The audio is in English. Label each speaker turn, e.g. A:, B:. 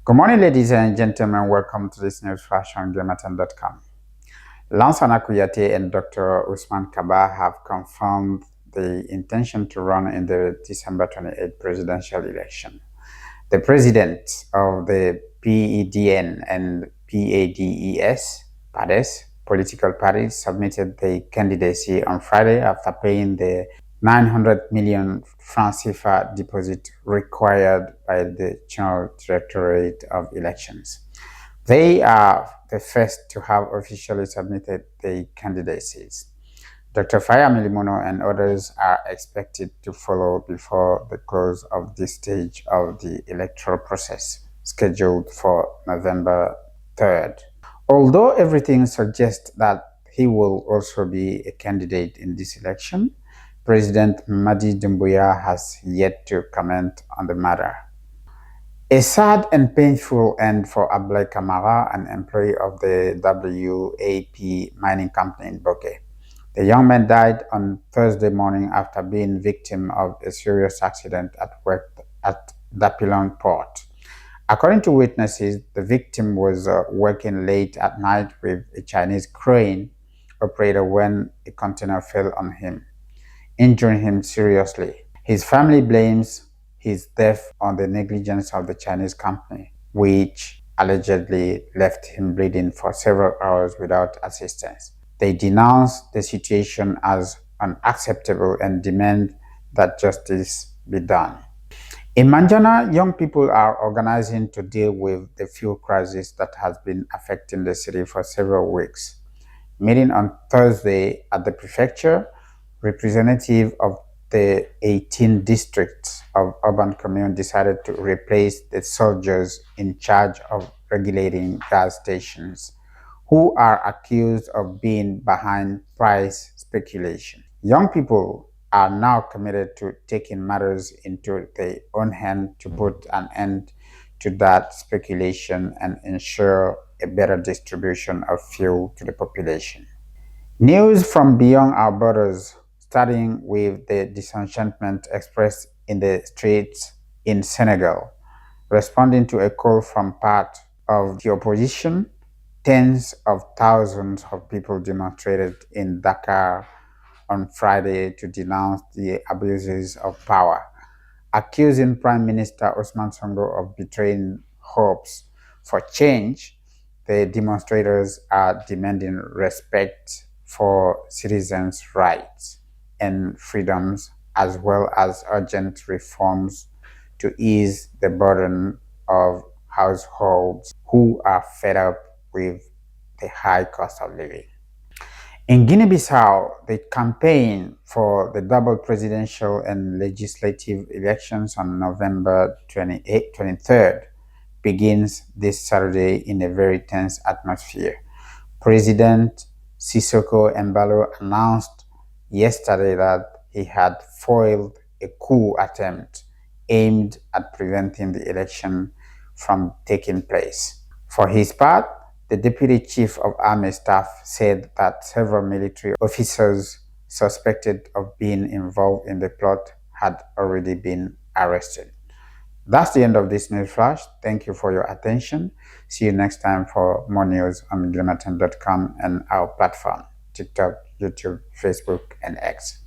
A: Good morning, ladies and gentlemen. Welcome to this news flash on Glimmerton.com. Lansana Kouyaté and Dr. Usman Kaba have confirmed the intention to run in the December 28 presidential election. The president of the PEDN and PADES political parties submitted the candidacy on Friday after paying the 900 million francs CFA deposit required by the General Directorate of Elections. They are the first to have officially submitted the candidacies. Dr. Fayami Limono and others are expected to follow before the close of this stage of the electoral process, scheduled for November 3rd. Although everything suggests that he will also be a candidate in this election, President Mamadi Doumbouya has yet to comment on the matter. A sad and painful end for Ablai Kamara, an employee of the WAP mining company in Bokeh. The young man died on Thursday morning after being victim of a serious accident at work at Dapilon Port. According to witnesses, the victim was working late at night with a Chinese crane operator when a container fell on him, injuring him seriously. His family blames his death on the negligence of the Chinese company, which allegedly left him bleeding for several hours without assistance. They denounce the situation as unacceptable and demand that justice be done. In Manjana, young people are organizing to deal with the fuel crisis that has been affecting the city for several weeks. Meeting on Thursday at the prefecture, representatives of the 18 districts of urban commune decided to replace the soldiers in charge of regulating gas stations, who are accused of being behind price speculation. Young people are now committed to taking matters into their own hand to put an end to that speculation and ensure a better distribution of fuel to the population. News from beyond our borders, starting with the disenchantment expressed in the streets in Senegal. Responding to a call from part of the opposition, tens of thousands of people demonstrated in Dakar on Friday to denounce the abuses of power, accusing Prime Minister Ousmane Sonko of betraying hopes for change. The demonstrators are demanding respect for citizens' rights and freedoms, as well as urgent reforms to ease the burden of households who are fed up with the high cost of living. In Guinea-Bissau, the campaign for the double presidential and legislative elections on November 23rd begins this Saturday in a very tense atmosphere. President Sissoko Embalo announced yesterday that he had foiled a coup attempt aimed at preventing the election from taking place. For his part, the Deputy Chief of Army Staff said that several military officers suspected of being involved in the plot had already been arrested. That's the end of this news flash. Thank you for your attention. See you next time for more news on Glimmerton.com and our platform, TikTok, YouTube, Facebook, and X.